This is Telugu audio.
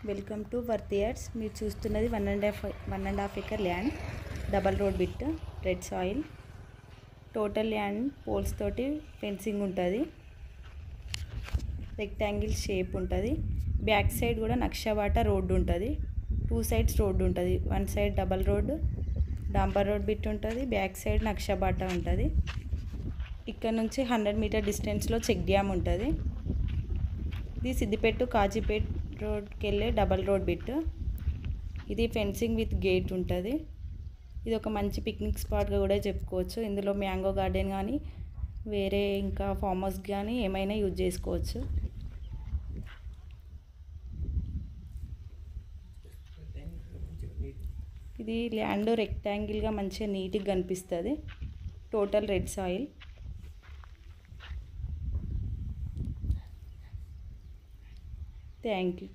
Welcome to వర్తి yards. మీరు చూస్తున్నది 1.5 acre land, double road bit, red soil. Total land poles తోటి ఫెన్సింగ్ ఉంటుంది, రెక్టాంగిల్ షేప్ ఉంటుంది. బ్యాక్ సైడ్ కూడా నక్షబాట రోడ్డు ఉంటుంది, 2 సైడ్స్ రోడ్డు ఉంటుంది. 1 సైడ్ డబల్ రోడ్డు డాంబర్ రోడ్ బిట్ ఉంటుంది, బ్యాక్ సైడ్ నక్షబాట ఉంటుంది. ఇక్కడ నుంచి 100 మీటర్ డిస్టెన్స్లో చెక్ డ్యామ్ ఉంటుంది. ఇది సిద్దిపేట కాజీపేట రోడ్కి వెళ్ళే డబల్ రోడ్ బిట్. ఇది ఫెన్సింగ్ విత్ గేట్ ఉంటుంది. ఇది ఒక మంచి పిక్నిక్ స్పాట్గా కూడా చెప్పుకోవచ్చు. ఇందులో మ్యాంగో గార్డెన్ కానీ వేరే ఇంకా ఫామ్ హౌస్ కానీ ఏమైనా యూజ్ చేసుకోవచ్చు. ఇది ల్యాండ్ రెక్టాంగిల్గా మంచిగా నీట్గా కనిపిస్తుంది. Total red soil. Thank you.